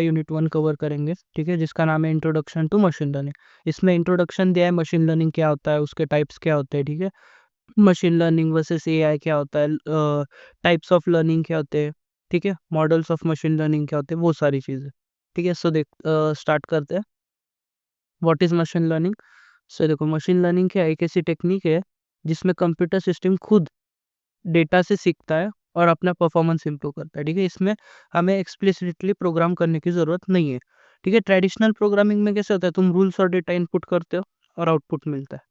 का unit 1 cover करेंगे, ठीक है, जिसका नाम है इंट्रोडक्शन टू मशीन लर्निंग। इसमें इंट्रोडक्शन दिया है मशीन लर्निंग क्या होता है, उसके टाइप्स क्या होते हैं, ठीक है, मशीन लर्निंग वर्सेस एआई क्या होता है, टाइप्स ऑफ लर्निंग क्या होते हैं, ठीक है, मॉडल्स ऑफ मशीन लर्निंग क्या होते हैं, वो सारी चीज़ें, ठीक है। सो स्टार्ट करते हैं। What is machine learning? So देखो, मशीन लर्निंग क्या है, एक ऐसी टेक्निक है जिसमें कंप्यूटर सिस्टम खुद डेटा से सीखता है और अपना परफॉर्मेंस इंप्रूव करता है, ठीक है। इसमें हमें एक्सप्लिसिटली प्रोग्राम करने की ज़रूरत नहीं है, ठीक है। ट्रेडिशनल प्रोग्रामिंग में कैसे होता है, तुम रूल्स और डेटा इनपुट करते हो और आउटपुट मिलता है।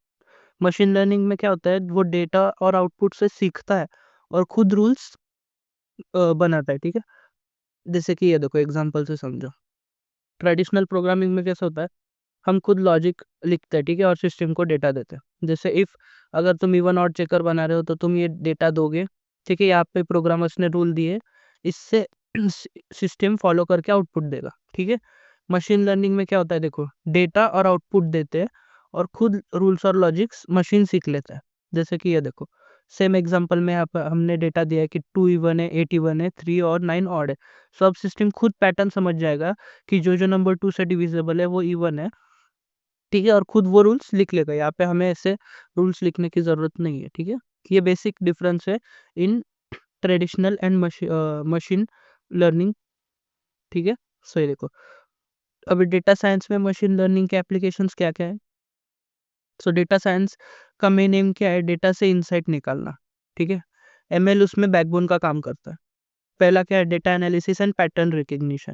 मशीन लर्निंग में क्या होता है, वो डेटा और आउटपुट से सीखता है और खुद रूल्स बनाता है, ठीक है। जैसे कि ये देखो, एग्जांपल से समझो। ट्रेडिशनल प्रोग्रामिंग में कैसा होता है, हम खुद लॉजिक लिखते हैं, ठीक है, और सिस्टम को डेटा देते हैं। जैसे इफ अगर तुम इवन ऑड चेकर बना रहे हो तो तुम ये डेटा दोगे, ठीक है, यहाँ पे प्रोग्रामर्स ने रूल दिए, इससे सिस्टम फॉलो करके आउटपुट देगा, ठीक है। मशीन लर्निंग में क्या होता है, देखो, डेटा और आउटपुट देते हैं और खुद रूल्स और लॉजिक्स मशीन सीख लेता है। जैसे कि ये देखो, सेम एग्जांपल में यहाँ पर हमने डेटा दिया है कि 2 इवन है, 8 इवन है, 3 और 9 ऑड है। सो अब सिस्टम खुद पैटर्न समझ जाएगा कि जो जो नंबर 2 से डिविजिबल है वो इवन है, ठीक है, और खुद वो रूल्स लिख लेगा। यहाँ पे हमें ऐसे रूल्स लिखने की ज़रूरत नहीं है, ठीक है। ये बेसिक डिफरेंस है in traditional and machine learning, ठीक है। सो ये देखो, अभी डेटा साइंस में मशीन लर्निंग के एप्लीकेशंस क्या-क्या है? सो डेटा साइंस का मेन एम क्या है, डेटा से इनसाइट निकालना, ठीक है। एमएल उसमें बैकबोन का काम करता है। पहला क्या है, data analysis and pattern recognition.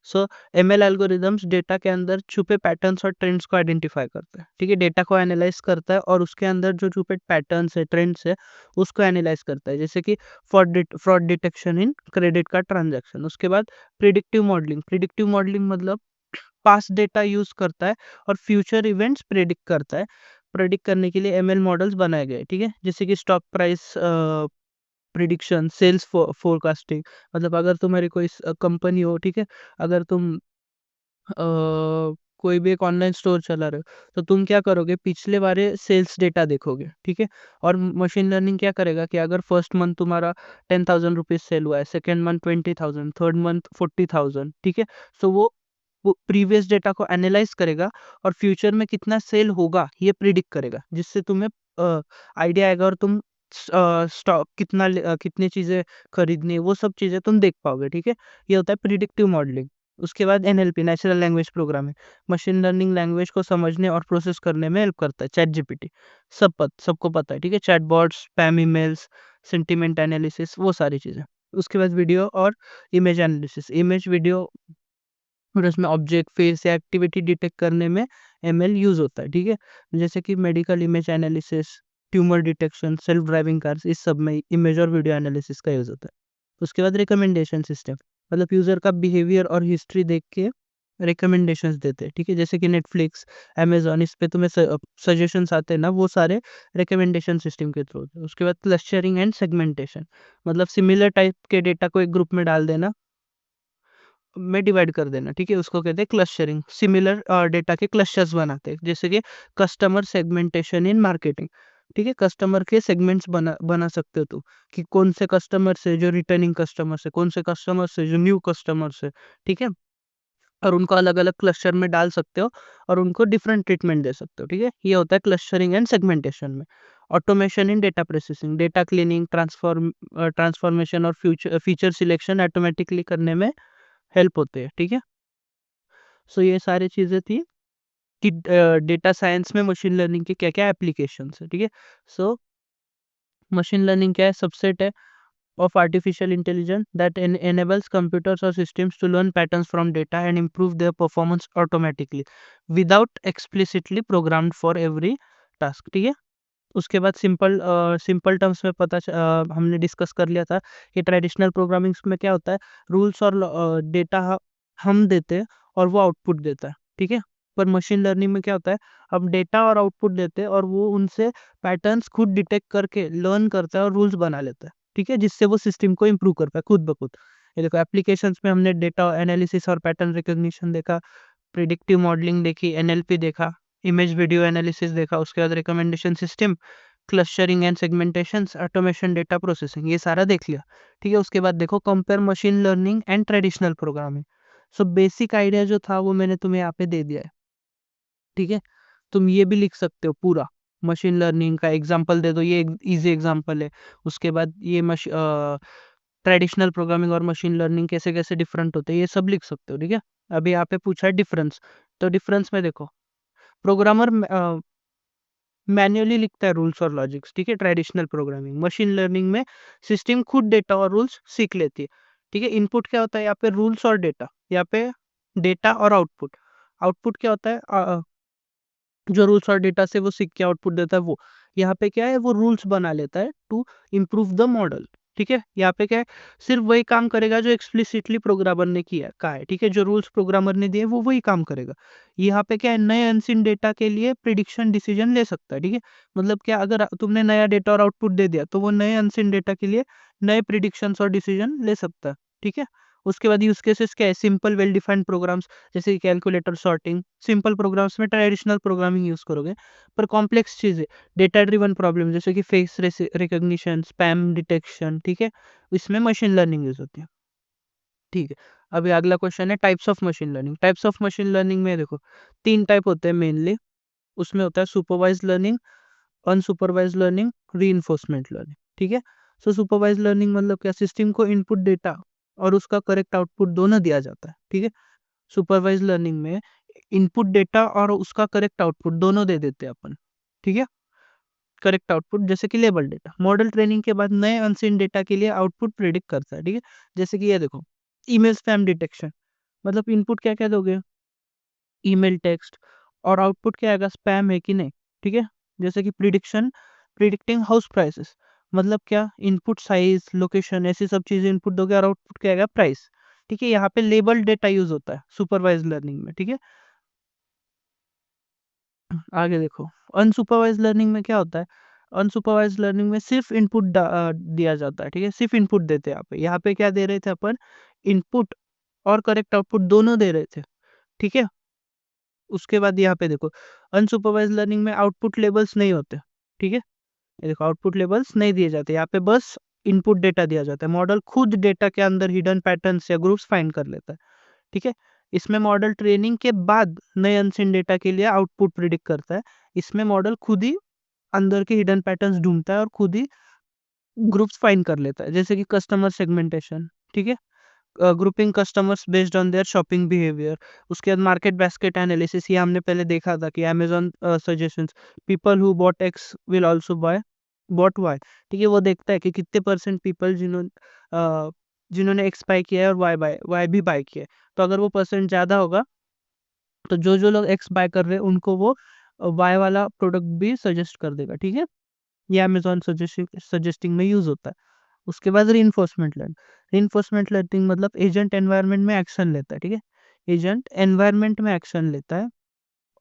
So ML algorithms data के अंदर छुपे पैटर्न्स और ट्रेंड्स को आइडेंटिफाई करता है, ठीक है, डेटा को एनालाइज करता है और उसके अंदर जो छुपे पैटर्न्स है, ट्रेंड्स है, उसको एनालाइज करता है। जैसे कि fraud detection in credit card transaction. उसके बाद प्रिडिक्टिव मॉडलिंग मतलब पास्ट डेटा यूज करता है और फ्यूचर इवेंट्स प्रेडिक्ट करता है। प्रेडिक्ट करने के लिए एमएल मॉडल्स बनाए गए, ठीक है, जैसे कि stock price prediction, sales forecasting. मतलब अगर तुम्हारी कोई कंपनी हो, ठीक है, अगर तुम कोई भी एक ऑनलाइन स्टोर चला रहे हो, तो तुम क्या करोगे, पिछले बारे सेल्स डेटा देखोगे, ठीक है। और मशीन लर्निंग क्या करेगा कि अगर फर्स्ट मंथ तुम्हारा 10,000 रुपीज सेल हुआ है, सेकेंड मंथ 20,000, थर्ड मंथ 40,000, ठीक है। सो वो प्रीवियस डेटा को एनालाइज करेगा और फ्यूचर में कितना सेल होगा ये प्रिडिक्ट करेगा, जिससे तुम्हें आइडिया आएगा और तुम स्टॉक कितनी चीज़ें खरीदनी है, वो सब चीज़ें तुम देख पाओगे, ठीक है। ये होता है प्रिडिक्टिव मॉडलिंग। उसके बाद NLP, natural language programming, machine learning language को समझने और प्रोसेस करने में हेल्प करता है। चैट जीपीटी सबको पता है, ठीक है, chatbots, spam emails, sentiment analysis, वो सारी चीज़ें। उसके बाद वीडियो और इमेज एनालिसिस, इमेज वीडियो और उसमें ऑब्जेक्ट, फेस या एक्टिविटी डिटेक्ट करने में एमएल यूज़ होता है, ठीक है। जैसे कि medical image analysis, tumour detection, self driving cars, इस सब में इमेज और वीडियो एनालिसिस का यूज़ होता है। उसके बाद रिकमेंडेशन सिस्टम, मतलब यूज़र का बिहेवियर और हिस्ट्री देख के रिकमेंडेशंस देते हैं, ठीक है। जैसे कि नेटफ्लिक्स, अमेज़न, इस पे तुम्हें सजेशंस आते हैं ना, वो सारे रिकमेंडेशन सिस्टम के थ्रू होते हैं। उसके बाद क्लस्टरिंग एंड सेगमेंटेशन, मतलब सिमिलर टाइप के डेटा को एक ग्रुप में डाल देना, में डिवाइड कर देना, ठीक है, उसको कहते हैं क्लस्टरिंग। सिमिलर डेटा के क्लस्टर्स बनाते हैं, जैसे कि कस्टमर सेगमेंटेशन इन मार्केटिंग, ठीक है। कस्टमर के सेगमेंट्स बना बना सकते हो तुम, कि कौन से कस्टमर से जो रिटर्निंग कस्टमर से, कौन से कस्टमर से जो न्यू कस्टमर से, ठीक है, और उनको अलग अलग क्लस्टर में डाल सकते हो और उनको डिफरेंट ट्रीटमेंट दे सकते हो, ठीक है। ये होता है क्लस्टरिंग एंड सेगमेंटेशन में। Automation in data processing, data cleaning, transformation और फ्यूचर फीचर सिलेक्शन ऑटोमेटिकली करने में हेल्प होते हैं, ठीक है। सो ये सारी चीज़ें थी कि डेटा साइंस में मशीन लर्निंग के क्या-क्या एप्लीकेशंस है, ठीक है। सो मशीन लर्निंग क्या है, सबसेट है of artificial intelligence that enables computers or systems to learn patterns from data and improve their performance automatically without explicitly programmed for every task, ठीक है। उसके बाद सिंपल टर्म्स में हमने डिस्कस कर लिया था कि ट्रेडिशनल प्रोग्रामिंग्स में क्या होता है, रूल्स और डेटा हम देते हैं और वो आउटपुट देता है, ठीक है। पर मशीन लर्निंग में क्या होता है, हम डेटा और आउटपुट देते हैं और वो उनसे पैटर्न्स खुद डिटेक्ट करके लर्न करता है और रूल्स बना लेता है, ठीक है, जिससे वो सिस्टम को इम्प्रूव करता है खुद ब खुद। ये देखो, एप्लीकेशंस में हमने डेटा एनालिसिस और पैटर्न रिकॉग्निशन देखा, प्रिडिक्टिव मॉडलिंग देखी, एनएलपी देखा, इमेज वीडियो एनालिसिस देखा, उसके बाद recommendation system, clustering and segmentations, automation, data processing, ये सारा देख लिया, ठीक है। उसके बाद देखो, compare machine learning and traditional programming. So basic idea जो था वो मैंने तुम्हें यहाँ पे दे दिया है, ठीक है? तुम ये भी लिख सकते हो पूरा, मशीन लर्निंग का एग्जांपल दे दो, ये एक ईज़ी एग्जांपल है। उसके बाद ये ट्रेडिशनल प्रोग्रामिंग और मशीन लर्निंग कैसे-कैसे डिफरेंट होते हैं, ये सब लिख सकते हो, ठीक है? अभी यहाँ पे पूछा है डिफरेंस, तो डिफरेंस में देखो, प्रोग्रामर मैन्युअली लिखता है रूल्स और लॉजिक्स, ठीक है? ट्रेडिशनल प्रोग्रामिंग, मशीन लर्निंग में सिस्टम खुद डेटा और रूल्स सीख लेती है, ठीक है? इनपुट क्या होता है यहाँ पे, रूल्स और डेटा, यहाँ पे डेटा और आउटपुट। आउटपुट क्या होता है, जो रूल्स और डेटा से वो सीख के आउटपुट देता है वो। यहाँ पे क्या है, वो रूल्स बना लेता है टू इम्प्रूव द मॉडल, ठीक है? यहाँ पे क्या है, सिर्फ वही काम करेगा जो एक्सप्लिसिटली प्रोग्रामर ने किया कहा है, ठीक है? जो रूल्स प्रोग्रामर ने दिए वो वही काम करेगा। यहाँ पे क्या है, नए अनसीन डेटा के लिए प्रिडिक्शन डिसीजन ले सकता है, ठीक है? मतलब क्या, अगर तुमने नया डेटा और आउटपुट दे दिया तो वो नए अनसीन डेटा के लिए नए प्रिडिक्शंस और डिसीजन ले सकता है, ठीक है? उसके बाद यूज केसेस क्या है, सिंपल वेल डिफाइंड प्रोग्राम्स, जैसे कि कैलकुलेटर सॉर्टिंग। सिंपल प्रोग्राम्स में ट्रेडिशनल प्रोग्रामिंग यूज करोगे, पर कॉम्प्लेक्स चीजें, डेटा ड्रिवन प्रॉब्लम जैसे कि फेस रिकॉग्निशन, स्पैम डिटेक्शन, ठीक है, इसमें मशीन लर्निंग यूज होती है, ठीक है? अभी अगला क्वेश्चन है types of machine learning. Types of machine learning में देखो, 3 टाइप होते हैं मेनली। उसमें होता है supervised learning, unsupervised learning, reinforcement learning, ठीक है? सो सुपरवाइज लर्निंग मतलब क्या, सिस्टम को इनपुट डेटा और उसका करेक्ट आउटपुट दोनों दिया जाता है, ठीक है? सुपरवाइज लर्निंग में इनपुट डेटा और उसका करेक्ट आउटपुट दोनों दे देते हैं अपन, ठीक है? करेक्ट आउटपुट जैसे कि लेबल डेटा, मॉडल ट्रेनिंग के बाद नए अनसीन डेटा के लिए आउटपुट प्रिडिक्ट करता है, ठीक है? जैसे कि ये देखो, ईमेल स्पैम डिटेक्शन, मतलब इनपुट क्या क्या दोगे, ईमेल, टेक्स्ट, और आउटपुट क्या आएगा, स्पैम है कि नहीं, ठीक है? जैसे कि प्रिडिक्शन, प्रिडिक्टिंग हाउस प्राइसेस, मतलब क्या, इनपुट साइज, लोकेशन, ऐसी सब चीजें इनपुट दोगे और आउटपुट क्या आएगा, प्राइस, ठीक है? यहाँ पे लेबल डेटा यूज होता है सुपरवाइज लर्निंग में, ठीक है? आगे देखो, अनसुपरवाइज लर्निंग में क्या होता है, अनसुपरवाइज लर्निंग में सिर्फ इनपुट दिया जाता है, ठीक है? सिर्फ इनपुट देते हैं यहाँ पे क्या दे रहे थे अपन, इनपुट और करेक्ट आउटपुट दोनों दे रहे थे, ठीक है? उसके बाद यहाँ पे देखो, अनसुपरवाइज लर्निंग में आउटपुट लेबल्स नहीं होते, ठीक है? ये देखो, आउटपुट लेबल्स नहीं दिए जाते, यहाँ पे बस इनपुट डेटा दिया जाता है। मॉडल खुद डेटा के अंदर हिडन पैटर्न्स या ग्रुप्स फाइंड कर लेता है, ठीक है? इसमें मॉडल ट्रेनिंग के बाद नए अनसीन डेटा के लिए आउटपुट प्रिडिक्ट करता है। इसमें मॉडल खुद ही अंदर के हिडन पैटर्न्स ढूंढता है और खुद ही ग्रुप्स फाइंड कर लेता है, जैसे कि कस्टमर सेगमेंटेशन, ठीक है? Grouping customers based on their shopping behaviour. उसके बाद मार्केट बास्केट एनालिसिस, ये हमने पहले देखा था कि Amazon suggestions, people who bought X will also buy bought Y, ठीक है? वो देखता है कि कितने परसेंट पीपल जिन्होंने एक्स बाय किया है और वाई भी बाय किया है। तो अगर वो परसेंट ज़्यादा होगा तो जो जो लोग एक्स बाय कर रहे हैं उनको वो वाई वाला प्रोडक्ट भी सजेस्ट कर देगा, ठीक है? ये अमेजॉन सजेस्टिंग में यूज होता है। उसके बाद रीइंफोर्समेंट लर्निंग मतलब एजेंट एनवायरनमेंट में एक्शन लेता है, ठीक है? एजेंट एनवायरनमेंट में एक्शन लेता है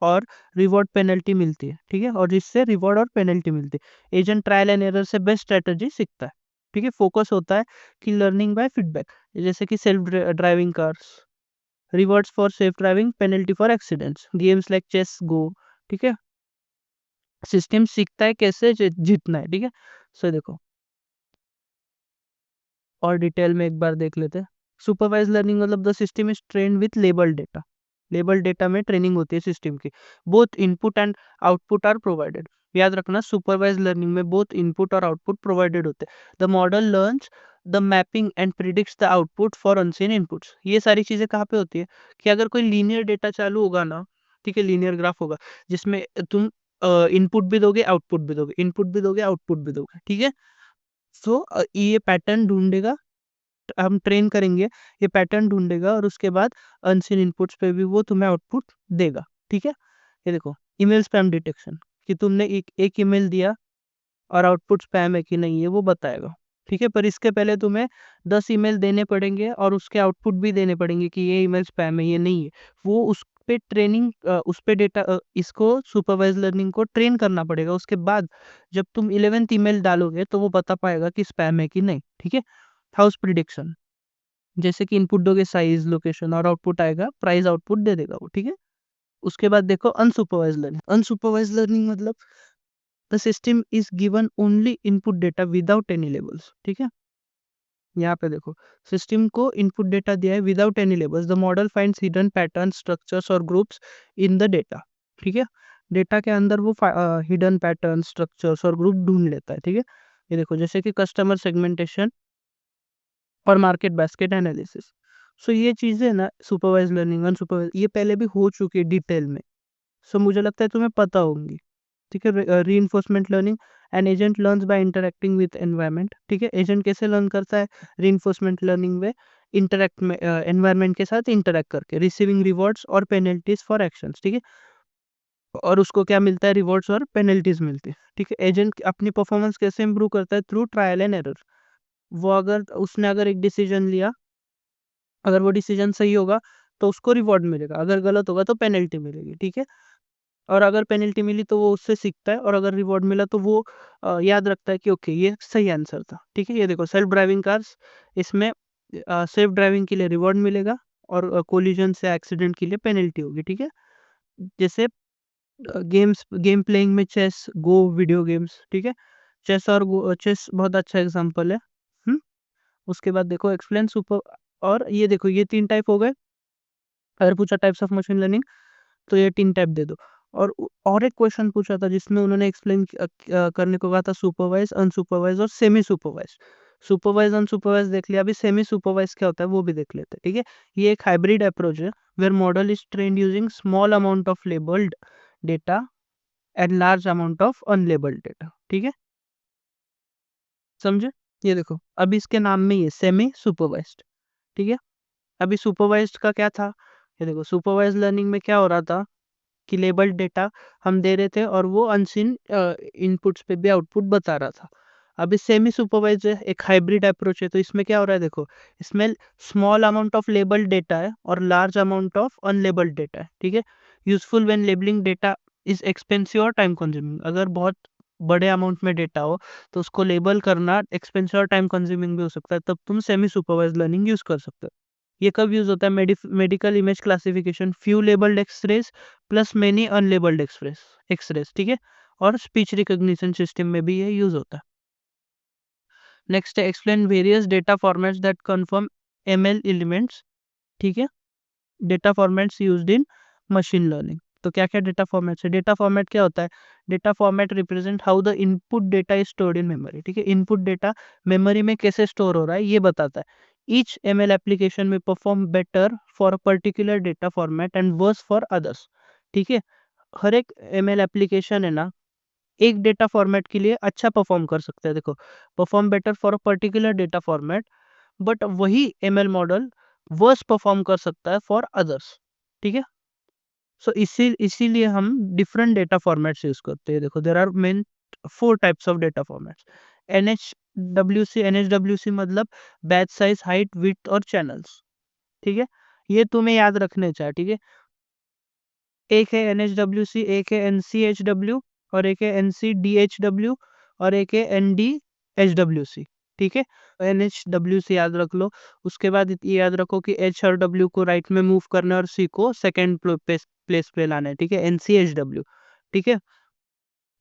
और रिवॉर्ड पेनल्टी मिलती है, ठीक है? और जिससे रिवॉर्ड और पेनल्टी मिलती है। एजेंट ट्रायल एंड एरर से बेस्ट स्ट्रेटजी सीखता है, ठीक है? फोकस होता है कि लर्निंग बाय फीडबैक, जैसे कि self driving cars, rewards for safe driving, penalty for accidents, games like chess, go, ठीक है? सिस्टम सीखता है कैसे जीतना है, ठीक है? सो देखो, और डिटेल में एक बार देख लेते हैं। सुपरवाइज लर्निंग मतलब the system is trained with label data. Label data में ट्रेनिंग होती है सिस्टम की। Both input and output are provided. याद रखना, सुपरवाइज लर्निंग में बोथ इनपुट और आउटपुट प्रोवाइडेड होते हैं। The model learns the mapping and predicts the output for unseen inputs. ये सारी चीजें कहाँ पे होती है कि अगर कोई लीनियर डेटा चालू होगा ना, ठीक है, लीनियर ग्राफ होगा जिसमें तुम इनपुट भी दोगे, आउटपुट भी दोगे, इनपुट भी दोगे, आउटपुट भी दोगे, ठीक है? सो ये पैटर्न ढूंढेगा, हम ट्रेन करेंगे, ये पैटर्न ढूंढेगा और उसके बाद अनसीन इनपुट्स पे भी वो तुम्हें आउटपुट देगा, ठीक है? ये देखो, ईमेल स्पैम डिटेक्शन, कि तुमने एक ईमेल दिया और आउटपुट स्पैम है कि नहीं है वो बताएगा, ठीक है? पर इसके पहले तुम्हें 10 ईमेल देने पड़ेंगे और उसके आउटपुट भी देने पड़ेंगे कि ये ईमेल स्पैम है, ये नहीं है। वो उस पे ट्रेनिंग, उस पे डेटा, इसको सुपरवाइज लर्निंग को ट्रेन करना पड़ेगा। उसके बाद जब तुम 11th ईमेल डालोगे तो वो बता पाएगा कि स्पैम है कि नहीं, ठीक है? हाउस प्रिडिक्शन, जैसे कि इनपुट दोगे साइज, लोकेशन, और आउटपुट आएगा प्राइस, आउटपुट दे देगा वो, ठीक है? उसके बाद देखो अनसुपरवाइज लर्निंग। अनसुपरवाइज लर्निंग मतलब the system is given only input data without any labels, ठीक है? यहाँ पे देखो, सिस्टम को इनपुट डेटा दिया है without any labels, the model finds hidden pattern, structures और ग्रुप्स इन द डेटा। ठीक है, डेटा के अंदर वो हिडन पैटर्न, स्ट्रक्चर्स और ग्रुप ढूंढ लेता है। ठीक है, ये देखो जैसे कि कस्टमर सेगमेंटेशन और मार्केट बास्केट एनालिसिस। सो ये चीज़ें ना सुपरवाइज लर्निंग, अनसुपरवाइज, ये पहले भी हो चुकी है डिटेल में। सो मुझे लगता है तुम्हें पता होंगी। ठीक है, reinforcement learning, an agent learns by interacting with environment. ठीक है, एजेंट कैसे लर्न करता है रीइंफोर्समेंट लर्निंग में? इंटरैक्ट में, एनवायरनमेंट के साथ इंटरैक्ट करके, रिसीविंग रिवॉर्ड्स और पेनल्टीज फॉर एक्शंस। ठीक है, और उसको क्या मिलता है? रिवॉर्ड्स और पेनल्टीज मिलती है। ठीक है, एजेंट अपनी परफॉर्मेंस कैसे इंप्रूव करता है? Through trial and error. वो अगर उसने अगर एक डिसीजन लिया, अगर वो डिसीजन सही होगा तो उसको रिवॉर्ड मिलेगा, अगर गलत होगा तो पेनल्टी मिलेगी। ठीक है, और अगर पेनल्टी मिली तो वो उससे सीखता है, और अगर रिवॉर्ड मिला तो वो याद रखता है कि ओके ये सही आंसर था। ठीक है, ये देखो सेल्फ ड्राइविंग कार्स, इसमें सेल्फ ड्राइविंग के लिए रिवॉर्ड मिलेगा और कोलिजन से एक्सीडेंट के लिए पेनल्टी होगी। ठीक है, जैसे गेम प्लेइंग में चेस, गो वीडियो गेम्स। ठीक है, चेस और चेस बहुत अच्छा एग्जांपल है। हम्म उसके बाद देखो एक्सप्लेन सुपर, और ये देखो ये 3 टाइप हो गए। अगर पूछा टाइप्स ऑफ मशीन लर्निंग तो ये 3 टाइप दे दो। और एक क्वेश्चन पूछा था जिसमें उन्होंने एक्सप्लेन करने को कहा था सुपरवाइज, अनसुपरवाइज और सेमी सुपरवाइज। सुपरवाइज, अनसुपरवाइज देख लिया, अभी सेमी सुपरवाइज क्या होता है वो भी देख लेते हैं। ठीक है, ये एक हाइब्रिड अप्रोच है where model is trained using small amount of labeled data and large amount of unlabeled data. ठीक है, समझे? ये देखो अब इसके नाम में ये सेमी सुपरवाइज्ड। ठीक है, अभी सुपरवाइज्ड का क्या था? ये देखो सुपरवाइज्ड लर्निंग में क्या हो रहा था कि लेबल्ड डेटा हम दे रहे थे और वो अनसीन इनपुट्स पे भी आउटपुट बता रहा था। अभी सेमी सुपरवाइज्ड है, एक हाइब्रिड अप्रोच है, तो इसमें क्या हो रहा है देखो, इसमें small amount of labeled data है और large amount of unlabeled data है। ठीक है, useful when labelling data is expensive और टाइम कंज्यूमिंग। अगर बहुत बड़े अमाउंट में डेटा हो तो उसको लेबल करना एक्सपेंसिव और टाइम कंज्यूमिंग भी हो सकता है, तब तुम सेमी सुपरवाइज्ड लर्निंग यूज कर सकते हो। ये कब यूज होता है? Medical image classification, few labeled X-rays plus many unlabeled X-rays. ठीक है, और स्पीच रिकॉग्निशन सिस्टम में भी ये यूज होता है। नेक्स्ट है explain various data formats that confirm ML elements. ठीक है, data formats used in machine learning. तो क्या क्या डेटा फॉर्मेट्स है? डेटा फॉर्मेट क्या होता है? Data format represent how the input data is stored in memory. ठीक है, इनपुट डेटा मेमोरी में कैसे स्टोर हो रहा है ये बताता है। ईच एमएल एप्लीकेशन में perform better for a particular data format and worse for others. ठीक है, हर एक एमएल एप्लीकेशन है ना, एक डेटा फॉर्मेट के लिए अच्छा परफॉर्म कर सकते हैं। देखो, perform better for a particular data format, but वही एमएल मॉडल वर्स परफॉर्म कर सकता है फॉर अदर्स। ठीक है, सो इसीलिए हम डिफरेंट डेटा फॉर्मेट्स यूज करते हैं। देखो there are main 4 types of data formats. NHWC मतलब बैच साइज, हाइट, विड्थ और चैनल्स। ठीक है, ये तुम्हें याद रखने चाहिए। ठीक है, एक है एनएचडब्ल्यूसी, एक है एनसीएचडब्ल्यू और एक है एनसीडीएचडब्ल्यू और एक है एनडीएचडब्ल्यूसी। ठीक है, एनएचडब्ल्यूसी याद रख लो। उसके बाद ये याद रखो कि एच और डब्ल्यू को राइट में मूव करना है और सी को सेकेंड प्लेस पे लाना है। ठीक है, एनसीएचडब्ल्यू। ठीक है,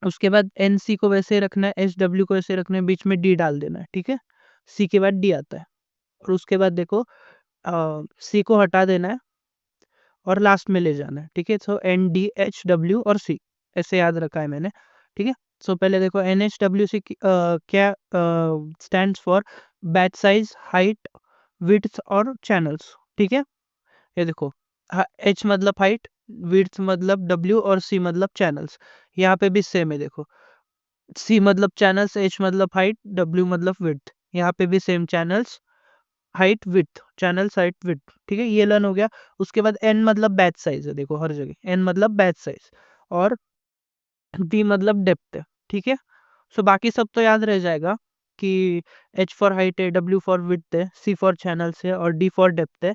उसके बाद एनसी को वैसे रखना है, एच डब्ल्यू को वैसे रखना है, बीच में डी डाल देना है। ठीक है, सी के बाद डी आता है, और उसके बाद देखो सी को हटा देना है और लास्ट में ले जाना है। ठीक है, सो एनडीएचडब्ल्यू और सी ऐसे याद रखा है मैंने। ठीक है, सो पहले देखो एनएचडब्ल्यूसी क्या stands for? Batch size, height, width और चैनल्स। ठीक है, ये देखो एच मतलब हाइट, विड्थ मतलब डब्ल्यू और सी मतलब चैनल्स। यहाँ पे भी सेम है, देखो सी मतलब चैनल्स, एच मतलब हाइट, डब्ल्यू मतलब विड्थ। यहाँ पे भी same, channels, height, width, channels, height, width. ठीक है, ये लर्न हो गया। उसके बाद एन मतलब बैच साइज है, देखो हर जगह एन मतलब बैच साइज, और डी मतलब डेप्थ है। ठीक है, सो बाकी सब तो याद रह जाएगा कि एच फॉर हाइट है, डब्ल्यू फॉर विड्थ है, सी फॉर चैनल्स है और डी फॉर डेप्थ है।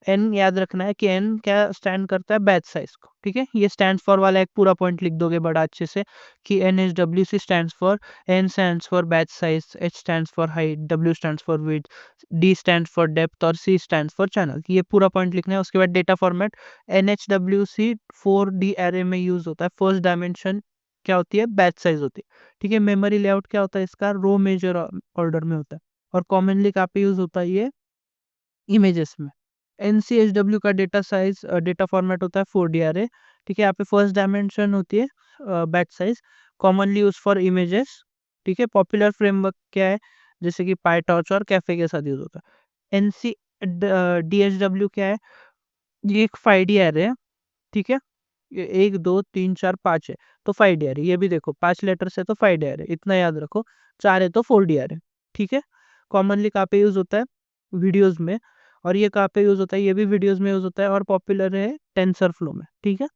एन याद रखना है कि एन क्या स्टैंड करता है? बैच साइज को। ठीक है, ये स्टैंड फॉर वाला एक पूरा पॉइंट लिख दोगे बड़ा अच्छे से कि N H W C stand for, N stand for batch size, H stand for height, W stand for width, D stand for depth और सी स्टैंड फॉर चैनल। ये पूरा पॉइंट लिखना है। उसके बाद data format, N H W C 4D array में use होता है। फर्स्ट डायमेंशन क्या होती है? बैच साइज होती है। ठीक है, मेमोरी लेआउट क्या होता है इसका? रो मेजर ऑर्डर में होता है। और कॉमनली कहाँ पे यूज होता है ये? इमेजेस में। एनसीएचडब्ल्यू का डेटा साइज डेटा फॉर्मेट होता है 4 DRA। ठीक है, यहाँ पे फर्स्ट डायमेंशन होती है batch size, commonly use for images. ठीक है, पॉपुलर फ्रेमवर्क क्या है? जैसे कि पाईटॉर्च और कैफे के साथ यूज होता है। एनसी डीएचडब्ल्यू क्या है? ये एक 5 DRA है। ठीक है, ये 1 2 3 4 5 है, तो 5 DRA। ये भी देखो 5 लेटर से तो 5 DRA, इतना याद रखो। 4 है तो 4 DRA। ठीक है, कॉमनली कहाँ पे यूज होता है? वीडियोज में। और ये कहाँ पे यूज होता है? ये भी वीडियोज में यूज होता है और पॉपुलर है टेंसर फ्लो में। ठीक है,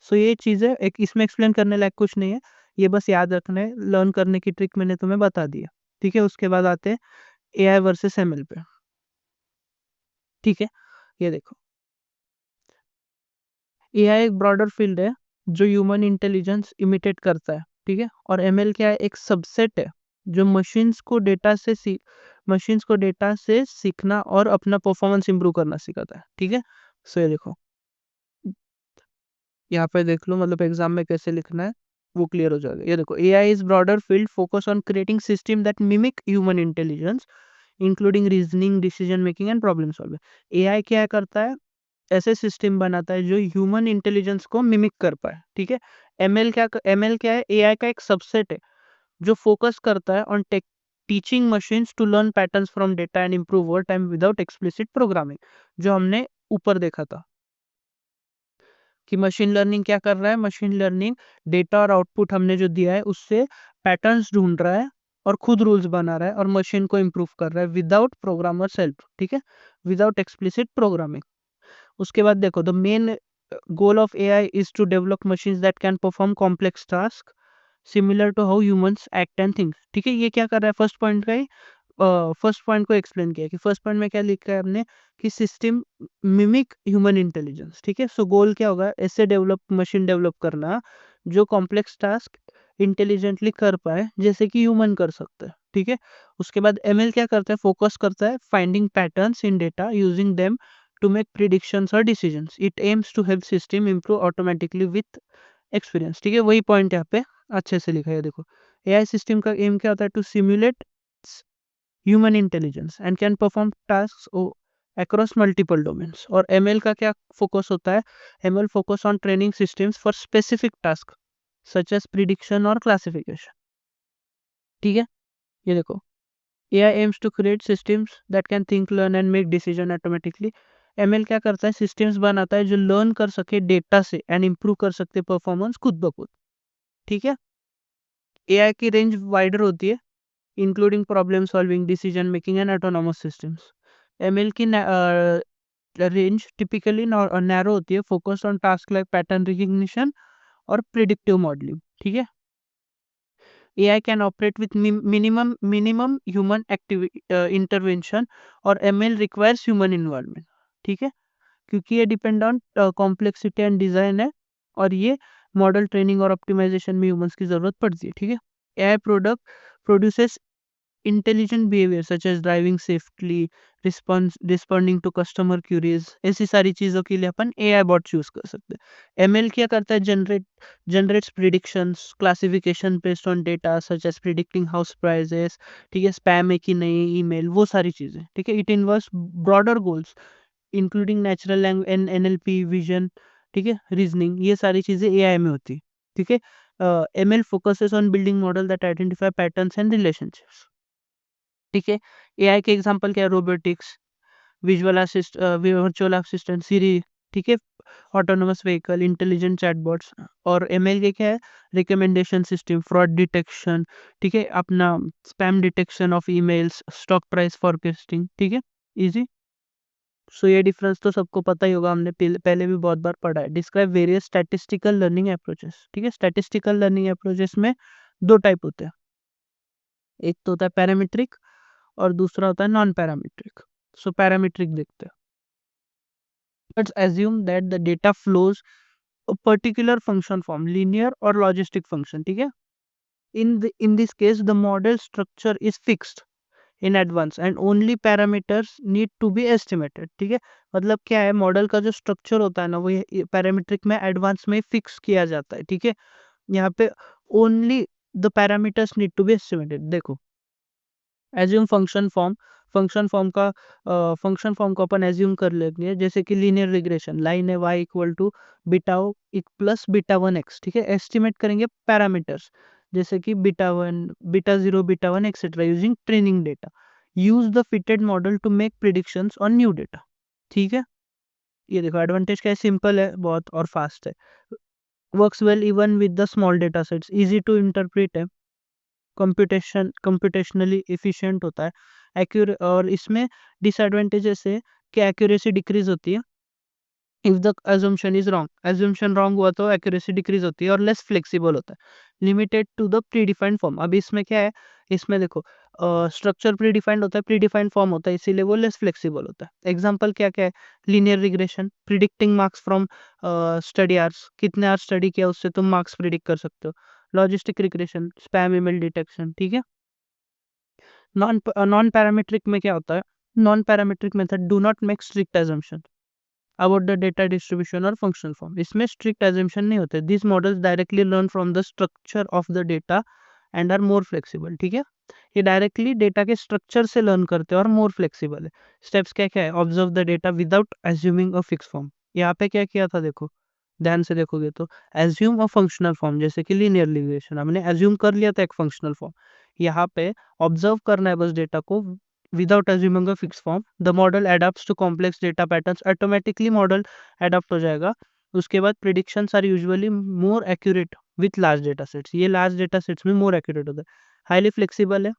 सो ये चीजें एक इसमें एक्सप्लेन करने लायक कुछ नहीं है, ये बस याद रखना है, लर्न करने की ट्रिक मैंने तुम्हें बता दिया। ठीक है, उसके बाद आते हैं AI वर्सेस ML पे। ठीक है, ये देखो, AI एक ब्रॉडर फील्ड है जो ह्यूमन इंटेलिजेंस इमिटेट करता है। ठीक है, और ML क्या है? एक सबसेट है जो मशीन्स को डेटा से सीखना और अपना परफॉर्मेंस इंप्रूव करना सिखाता है। ठीक है, सो ये देखो, यहाँ पे देख लो, मतलब एग्जाम में कैसे लिखना है वो क्लियर हो जाएगा। ये देखो, AI is broader field focus on creating system that mimic human intelligence including reasoning, decision making and problem solving. AI क्या करता है? ऐसे सिस्टम बनाता है जो ह्यूमन इंटेलिजेंस को मिमिक कर पाए। ठीक है, ML क्या है? AI का एक सबसेट है जो फोकस करता है on teaching machines to learn patterns from data and improve over time without explicit programming, जो हमने ऊपर देखा था कि मशीन लर्निंग क्या कर रहा है? मशीन लर्निंग डेटा और आउटपुट हमने जो दिया है उससे पैटर्न्स ढूंढ रहा है और खुद रूल्स बना रहा है और मशीन को इम्प्रूव कर रहा है विदाउट प्रोग्रामर हेल्प। ठीक है, विदाउट एक्सप्लिसिट प्रोग्रामिंग। उसके बाद देखो, the main goal of AI is to develop machines that can perform complex task similar to how humans act and think. ठीक है, ये क्या कर रहा है? फर्स्ट पॉइंट का ही फर्स्ट पॉइंट को एक्सप्लेन किया कि फर्स्ट पॉइंट में क्या लिखा है हमने कि सिस्टम मिमिक ह्यूमन इंटेलिजेंस। ठीक है, सो गोल क्या होगा? ऐसे मशीन डेवलप करना जो कॉम्प्लेक्स टास्क इंटेलिजेंटली कर पाए जैसे कि ह्यूमन कर सकता है। ठीक है, उसके बाद ML क्या करता है? फोकस करता है finding patterns in data using them to make predictions और decisions. It aims to help system improve automatically with experience. ठीक है, वही पॉइंट यहाँ पे अच्छे से लिखा है। देखो, AI सिस्टम का एम क्या होता है? To simulate human intelligence and can perform task across multiple domains. और ML का क्या फोकस होता है? ML focus on training systems for specific task such as prediction और क्लासिफिकेशन। ठीक है, ये देखो, AI aims to create systems that can think, learn and make decision automatically. ML क्या करता है? सिस्टम्स बनाता है जो लर्न कर सके डेटा से एंड इम्प्रूव कर सकते परफॉर्मेंस खुद ब खुद। ठीक है, AI की रेंज वाइडर होती है including problem solving, decision making and autonomous systems. ML की रेंज टिपिकली नैरो होती है, focus on task like pattern recognition और प्रिडिक्टिव मॉडलिंग। ठीक है, AI can operate with minimum human intervention और ML requires human involvement। ठीक है, क्योंकि ये depend on complexity and design है और ये मॉडल ट्रेनिंग और ऑप्टिमाइजेशन में ह्यूमंस की जरूरत पड़ती है। ठीक है, AI product produces intelligent behaviour such as driving safely, responding to customer queries, ऐसी सारी चीज़ों के लिए अपन AI बॉट चूज कर सकते हैं। ML क्या करता है? Generates predictions, classification based on data such as predicting house prices. ठीक है, स्पैम है कि नहीं ईमेल, वो सारी चीज़ें। ठीक है, it involves broader goals including natural language and NLP vision. ठीक है, रीजनिंग, ये सारी चीज़ें AI में होती है। ठीक है, ML focuses on building model that identify patterns and relationships. ठीक है, AI के एग्जांपल क्या है? रोबोटिक्स, वर्चुअल असिस्टेंट सिरी। ठीक है, ऑटोनोमस व्हीकल, इंटेलिजेंट चैटबॉट्स। और ML के क्या है? Recommendation system, fraud detection. ठीक है, अपना spam detection of emails, stock price forecasting. ठीक है, इजी। सो ये डिफरेंस तो सबको पता ही होगा, हमने पहले भी बहुत बार पढ़ा है। Describe various statistical learning approaches. ठीक है, स्टैटिस्टिकल लर्निंग अप्रोचेस में दो टाइप होते हैं, एक तो होता है पैरामीट्रिक और दूसरा होता है नॉन पैरामीट्रिक। सो पैरामीट्रिक देखते हैं। Let's assume that the data flows a particular function form, linear और लॉजिस्टिक फंक्शन। ठीक है, in this case the model structure is fixed in advance and only parameters need to be estimated। ठीक है, मतलब क्या है? मॉडल का जो स्ट्रक्चर होता है ना, वो पैरामीट्रिक में एडवांस में फिक्स किया जाता है। ठीक है, यहाँ पे only the parameters need to be estimated. देखो, एज्यूम फंक्शन फॉर्म को अपन एज्यूम कर लेंगे, जैसे कि लीनियर रिग्रेशन, लाइन है Y equal to beta plus beta one X, ठीक है। एस्टिमेट करेंगे पैरामीटर्स, जैसे कि beta one, beta zero, beta one etcetera, using training data. Use the fitted model to make predictions on new data, ठीक है। ये देखो एडवांटेज क्या है, सिंपल है बहुत और फास्ट है। Works well even with the small data sets, easy to interpret है, कंप्यूटेशनली एफिशिएंट होता है, एक्यूरेट। और इसमें डिसएडवांटेजेस है कि एक्यूरेसी डिक्रीज होती है if the assumption is wrong, assumption wrong हुआ तो एक्यूरेसी डिक्रीज होती है, और लेस फ्लेक्सिबल होता है, limited to the predefined form. अब इसमें क्या है, इसमें देखो स्ट्रक्चर प्री डिफाइंड होता है, प्री डिफाइंड फॉर्म होता है, इसीलिए वो लेस फ्लेक्सिबल होता है। एग्जांपल क्या क्या है, linear regression, predicting marks from study hours, कितने आवर्स स्टडी किया उससे तुम मार्क्स प्रिडिक्ट कर सकते हो। Logistic regression, spam email detection, ठीक है। नॉन पैरामीट्रिक में क्या होता है, non parametric method do not make strict assumption about the data distribution और फंक्शनल फॉर्म, इसमें स्ट्रिक्ट assumption नहीं होते। This models directly learn from the structure of the data and are more flexible, ठीक है। ये डायरेक्टली डेटा के structure से learn करते हैं और मोर फ्लेक्सिबल है। स्टेप्स क्या क्या है, observe the data without assuming a fix form. यहाँ पे क्या किया था देखो, ध्यान से देखोगे तो एज्यूम अ फंक्शनल फॉर्म, जैसे कि लीनियर रिग्रेशन हमने एज्यूम कर लिया था एक फंक्शनल फॉर्म। यहाँ पे ऑब्जर्व करना है बस डेटा को without assuming a fix form. The model adapts to complex data patterns, automatically model adapt हो जाएगा। उसके बाद predictions are usually more accurate with large data sets, ये लार्ज डेटा सेट्स में मोर एक्यूरेट होता है। हाईली फ्लेक्सिबल है,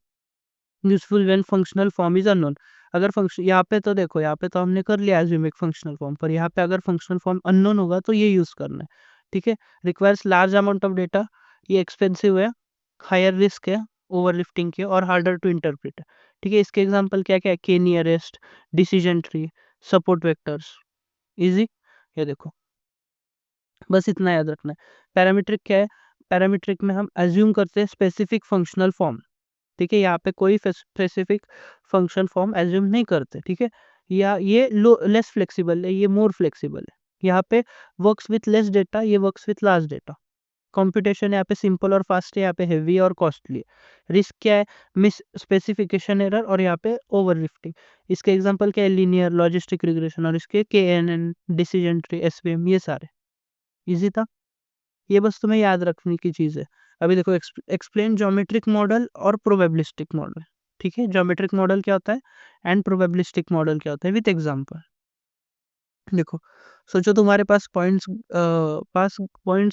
useful when functional form is unknown. अगर फंक्शन यहाँ पे तो देखो, यहाँ पे तो हमने कर लिया एज्यूम एक फंक्शनल फॉर्म, पर यहाँ पे अगर फंक्शनल फॉर्म अननोन होगा तो ये यूज करना है, ठीक है। Requires large amount of data, ये एक्सपेंसिव है, हायर रिस्क है ओवरलिफ्टिंग के, और हार्डर टू इंटरप्रेट है, ठीक है। इसके एग्जांपल क्या क्या है, के nearest, decision tree, support vectors, easy. ये देखो बस इतना याद रखना है। पैरामीट्रिक क्या है, पैरामीट्रिक में हम एज्यूम करते हैं स्पेसिफिक फंक्शनल फॉर्म, ठीक है। यहाँ पे कोई स्पेसिफिक फंक्शन फॉर्म एज्यूम नहीं करते, ठीक है। या ये लेस फ्लेक्सिबल है, ये मोर फ्लेक्सिबल है। यहाँ पे वर्क्स विथ लेस डेटा, ये works with large data. Computation यहाँ पे सिंपल और फास्ट है, यहाँ पे हेवी और कॉस्टली है। रिस्क क्या है, मिस स्पेसिफिकेशन एरर, और यहाँ पे ओवर लिफ्टिंग। इसके एग्जांपल क्या है, लीनियर, लॉजिस्टिक रिग्रेशन, और इसके KNN, डिसीजन ट्री, SVM, ये सारे इजी था। ये बस तुम्हें याद रखने की चीज़ है। अभी देखो एक्सप्लेन ज्योमेट्रिक मॉडल और प्रोबेबिलिस्टिक मॉडल, ठीक है। ज्योमेट्रिक मॉडल क्या होता है एंड प्रोबेबिलिस्टिक मॉडल क्या होता है, विथ एग्जांपल। देखो सोचो तुम्हारे पास पॉइंट्स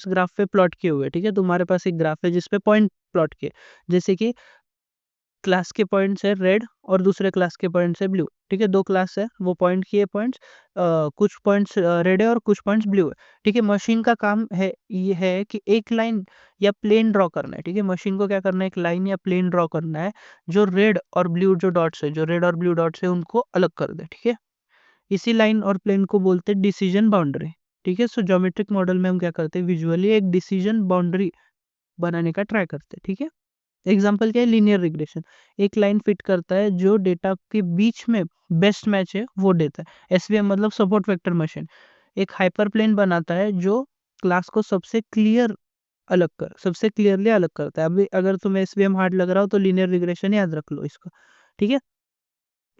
ग्राफ पे प्लॉट किए हुए, ठीक है। तुम्हारे पास एक ग्राफ है जिसपे पॉइंट प्लॉट किए, जैसे कि क्लास के पॉइंट्स है रेड और दूसरे क्लास के पॉइंट्स है ब्लू, ठीक है। दो क्लास है, वो पॉइंट किए पॉइंट्स, कुछ पॉइंट्स रेड है और कुछ पॉइंट्स ब्लू है, ठीक है। मशीन का काम है ये है कि एक लाइन या प्लेन ड्रॉ करना है, ठीक है। मशीन को क्या करना है, एक लाइन या प्लेन ड्रॉ करना है जो रेड और ब्लू जो डॉट्स है, जो रेड और ब्लू डॉट्स है उनको अलग कर दे, ठीक है। इसी लाइन और प्लेन को बोलते हैं डिसीजन बाउंड्री, ठीक है। सो ज्योमेट्रिक मॉडल में हम क्या करते हैं, विजुअली एक डिसीजन बाउंड्री बनाने का ट्राई करते हैं, ठीक है। एग्जाम्पल क्या है, लीनियर रिग्रेशन, एक लाइन फिट करता है जो डेटा के बीच में बेस्ट मैच है वो देता है। SVM मतलब सपोर्ट वेक्टर मशीन, एक हाइपर प्लेन बनाता है जो क्लास को सबसे क्लियरली अलग करता है। अभी अगर तुम्हें SVM हार्ड लग रहा हो तो लीनियर रिग्रेशन याद रख लो इसका, ठीक है।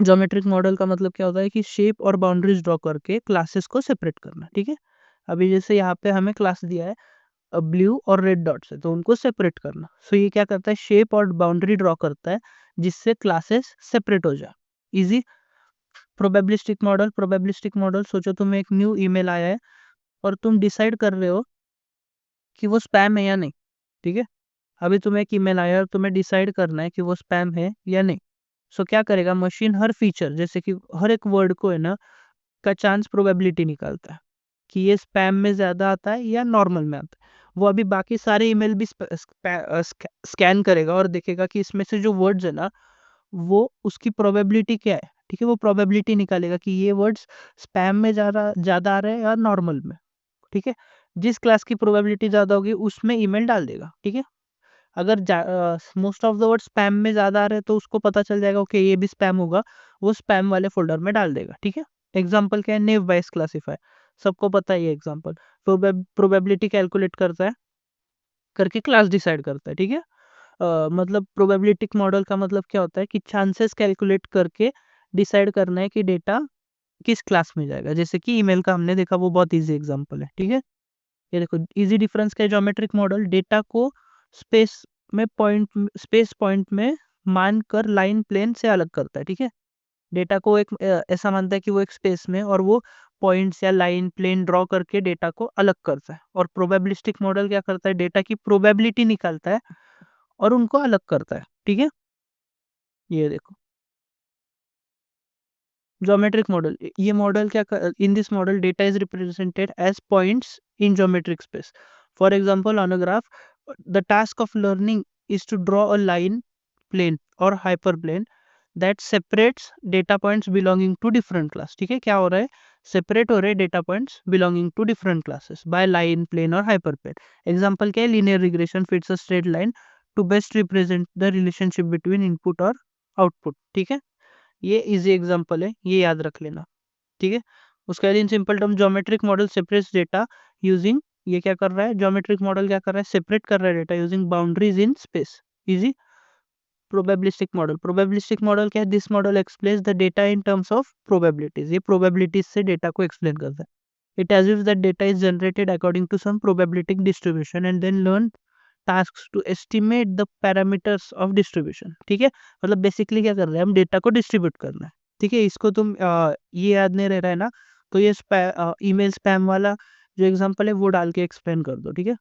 ज्योमेट्रिक मॉडल का मतलब क्या होता है कि शेप और बाउंड्रीज ड्रॉ करके क्लासेस को सेपरेट करना, ठीक है। अभी जैसे यहाँ पे हमें क्लास दिया है ब्लू और रेड डॉट्स है तो उनको सेपरेट करना। सो ये क्या करता है, शेप और बाउंड्री ड्रॉ करता है जिससे क्लासेस सेपरेट हो जाए, इजी। प्रोबेबिलिस्टिक मॉडल सोचो तुम्हें एक न्यू ईमेल आया है और तुम डिसाइड कर रहे हो कि वो स्पैम है या नहीं, ठीक है। अभी तुम्हें एक ईमेल आया है और तुम्हें डिसाइड करना है कि वो स्पैम है या नहीं। सो क्या करेगा मशीन, हर फीचर जैसे कि हर एक वर्ड को है ना का चांस प्रोबेबिलिटी निकालता है कि ये स्पैम में ज़्यादा आता है या नॉर्मल में आता है। वो अभी बाकी सारे ईमेल भी स्कैन करेगा और देखेगा कि इसमें से जो वर्ड्स है ना वो उसकी प्रोबेबिलिटी क्या है, ठीक है। वो प्रोबेबिलिटी निकालेगा कि ये वर्ड्स स्पैम में ज़्यादा आ रहे हैं या नॉर्मल में, ठीक है। जिस क्लास की प्रोबेबिलिटी ज़्यादा होगी उसमें ईमेल डाल देगा, ठीक है। अगर most of the word spam में ज़्यादा आ रहे हैं तो उसको पता चल जाएगा ओके ये भी स्पैम होगा, वो स्पैम वाले फोल्डर में डाल देगा, ठीक है। एग्जाम्पल क्या है, नेव बायस क्लासीफायर, सबको पता है ये एग्जाम्पल। प्रोबेबिलिटी कैलकुलेट करता है करके क्लास डिसाइड करता है, ठीक है। मतलब प्रोबेबिलिस्टिक मॉडल का मतलब क्या होता है कि चांसेस कैलकुलेट करके डिसाइड करना है कि डेटा किस क्लास में जाएगा। जैसे कि ईमेल का हमने देखा, वो बहुत इजी एग्जांपल है, ठीक है। ये देखो इजी डिफरेंस क्या है, ज्योमेट्रिक मॉडल डेटा को स्पेस स्पेस पॉइंट में मानकर लाइन प्लेन से अलग करता है, ठीक है। डेटा को एक ऐसा मानता है कि वो एक स्पेस में, और वो पॉइंट्स या लाइन प्लेन ड्रॉ करके डेटा को अलग करता है। और प्रोबेबिलिस्टिक मॉडल क्या करता है, डेटा की प्रोबेबिलिटी निकालता है और उनको अलग करता है, ठीक है। ये देखो ज्योमेट्रिक मॉडल, ये मॉडल क्या in this model data is represented as points in geometric space. For example on a graph, the task of learning is to draw a line plane और hyperplane that separates data points belonging to different class, ठीक है। क्या हो रहा है, separate हो रहे हैं data points belonging to different classes by line plane और हाइपर प्लेन। एग्जांपल क्या है, linear regression fits a straight line to best represent the relationship between input और आउटपुट, ठीक है। ये इजी एग्जांपल है, ये याद रख लेना, ठीक है। उसका इन simple term, geometric model separates data using, ये क्या कर रहा है, ज्योमेट्रिक मॉडल क्या कर रहा है, सेपरेट कर रहा है data using boundaries in space. Easy. Probabilistic model क्या है, this model explains the data in terms of probabilities, ये प्रोबेबिलिटीज से डेटा को एक्सप्लेन करता है। It assumes that data is generated according to some probabilistic distribution and then learn tasks to estimate the parameters of distribution, ठीक है। मतलब basically क्या कर रहे हैं, हम डेटा को डिस्ट्रीब्यूट करना है, ठीक है। इसको तुम ये याद नहीं रह रहा है ना, तो ये ईमेल स्पैम वाला जो एग्जांपल है वो डाल के एक्सप्लेन कर दो, ठीक है।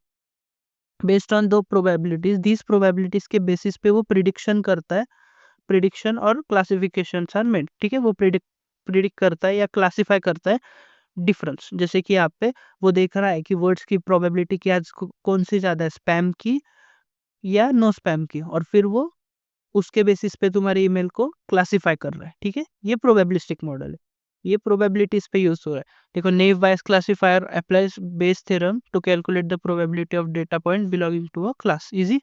बेस्ड ऑन दो प्रोबेबिलिटीज, दिस प्रोबेबिलिटीज के बेसिस पे वो प्रिडिक्शन करता है, प्रिडिक्शन और क्लासिफिकेशन आर मेड, ठीक है। वो प्रिडिक्ट करता है या क्लासिफाई करता है डिफरेंस। जैसे कि यहाँ पे वो देख रहा है कि वर्ड्स की प्रोबेबिलिटी क्या कौन सी ज्यादा है, स्पैम की या नो स्पैम की, और फिर वो उसके बेसिस पे तुम्हारे ईमेल को क्लासिफाई कर रहा है, ठीक है। ये प्रोबेबिलिस्टिक मॉडल है, ये प्रोबेबिलिटीज पे यूज हो रहा है। देखो, naive Bayes classifier applies Bayes theorem to calculate the probability of data point belonging to a class. Easy.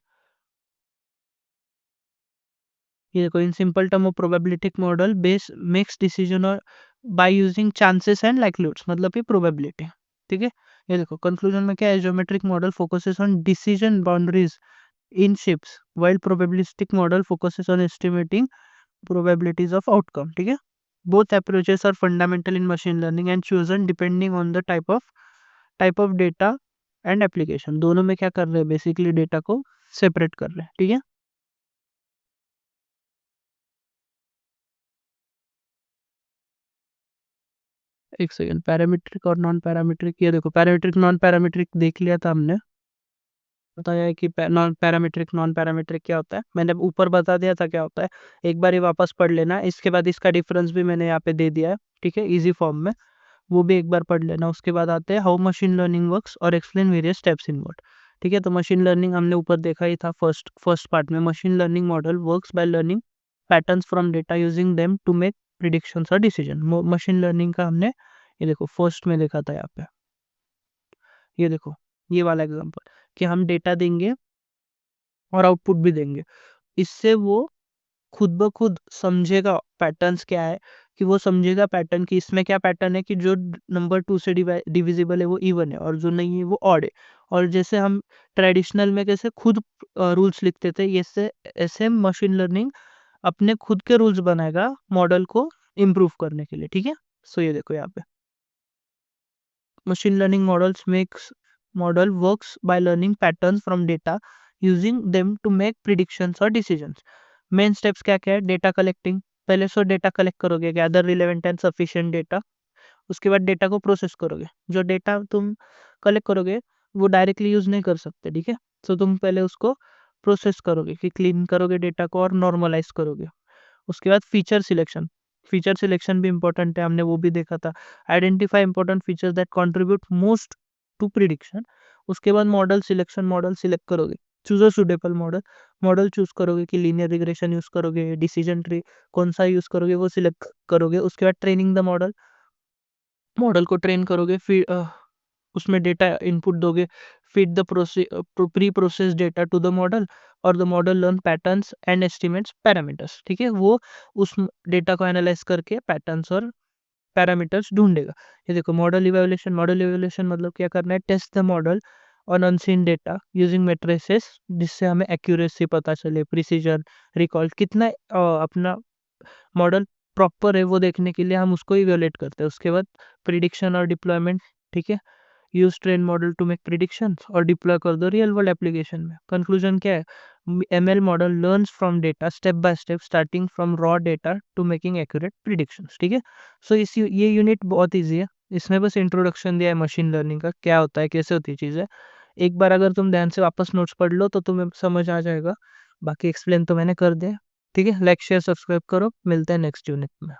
ये देखो, in simple term of probabilistic model Bayes makes decision और by using chances and likelihoods, मतलब ये probability, ठीक है। ये देखो conclusion में क्या है, geometric model focuses on decision boundaries in shapes while probabilistic model focuses on estimating probabilities of outcome, ठीक है। both approaches are fundamental in machine learning and chosen depending on the type of data and application। दोनों में क्या कर रहे हैं, basically data को separate कर रहे हैं, ठीक है। एक सेकेंड, पैरामीट्रिक और नॉन पैरामीट्रिक, ये देखो पैरामीट्रिक नॉन पैरामीट्रिक देख लिया था हमने, बताया है कि नॉन पैरामीट्रिक क्या होता है, मैंने ऊपर बता दिया था क्या होता है। एक बार ये वापस पढ़ लेना, इसके बाद इसका डिफरेंस भी मैंने यहाँ पे दे दिया है, ठीक है, इजी फॉर्म में, वो भी एक बार पढ़ लेना। उसके बाद आते हैं हाउ मशीन लर्निंग वर्क्स और एक्सप्लेन वेरियस स्टेप्स इनवॉल्व्ड, ठीक है। तो मशीन लर्निंग हमने ऊपर देखा ही था, फर्स्ट पार्ट में machine learning model works by learning patterns from data using them to make predictions और डिसीजन। मशीन लर्निंग का हमने ये देखो फर्स्ट में देखा था यहाँ पे, ये देखो ये वाला एग्जांपल, कि हम डेटा देंगे और आउटपुट भी देंगे। इससे वो खुद ब खुद समझेगा पैटर्न्स क्या है, कि वो समझेगा पैटर्न की इसमें क्या पैटर्न है, कि जो नंबर 2 से डिविजिबल है वो इवन है और जो नहीं है वो ऑड है। और जैसे हम ट्रेडिशनल में कैसे खुद रूल्स लिखते थे, ऐसे ऐसे मशीन लर्निंग अपने खुद के रूल्स बनाएगा मॉडल को इम्प्रूव करने के लिए, ठीक है। सो ये देखो यहाँ पे machine learning model works by learning patterns from data using them to make predictions or decisions। Main steps क्या क्या है, डेटा कलेक्टिंग, पहले सो डेटा कलेक्ट करोगे, gather relevant and sufficient data. उसके बाद डेटा को प्रोसेस करोगे, जो डेटा तुम कलेक्ट करोगे वो डायरेक्टली यूज नहीं कर सकते, ठीक है। तो तुम पहले उसको प्रोसेस करोगे, कि क्लीन करोगे डेटा को और नॉर्मलाइज करोगे। उसके बाद फीचर सिलेक्शन भी इंपॉर्टेंट है, हमने वो भी देखा था। Identify important features that contribute most to prediction. उसके बाद मॉडल सिलेक्ट करोगे, choose a suitable model choose करोगे, कि लीनियर रिग्रेशन यूज करोगे, डिसीजन ट्री कौन सा यूज करोगे वो सिलेक्ट करोगे। उसके बाद ट्रेनिंग द मॉडल को ट्रेन करोगे, फिर उसमें डेटा इनपुट दोगे, feed the preprocess data to the model, और the model learn patterns and estimates parameters, ठीक है। वो उस डेटा को एनालाइज करके पैटर्न्स और पैरामीटर्स ढूंढेगा। ये देखो मॉडल इवैल्यूएशन मतलब क्या करना है, test the model on unseen data using matrices, जिससे हमें एक्यूरेसी पता चले, प्रिसीजन, रिकॉल कितना अपना मॉडल प्रॉपर है वो देखने के लिए हम उसको इवेलुएट करते हैं। उसके बाद प्रिडिक्शन और डिप्लॉयमेंट, ठीक है। Use train model to make predictions और डिप्लॉय कर दो रियल वर्ल्ड एप्लीकेशन में। कंक्लूजन क्या है? ML model learns from data step by step, starting from raw data to making accurate predictions, ठीक है। सो ये यूनिट बहुत ईजी है, इसमें बस इंट्रोडक्शन दिया है मशीन लर्निंग का, क्या होता है, कैसे होती है चीज़ें। एक बार अगर तुम ध्यान से वापस नोट्स पढ़ लो तो तुम्हें समझ आ जाएगा। बाकी एक्सप्लेन तो मैंने कर दिया, ठीक है। लाइक शेयर सब्सक्राइब करो, मिलते हैं नेक्स्ट यूनिट में।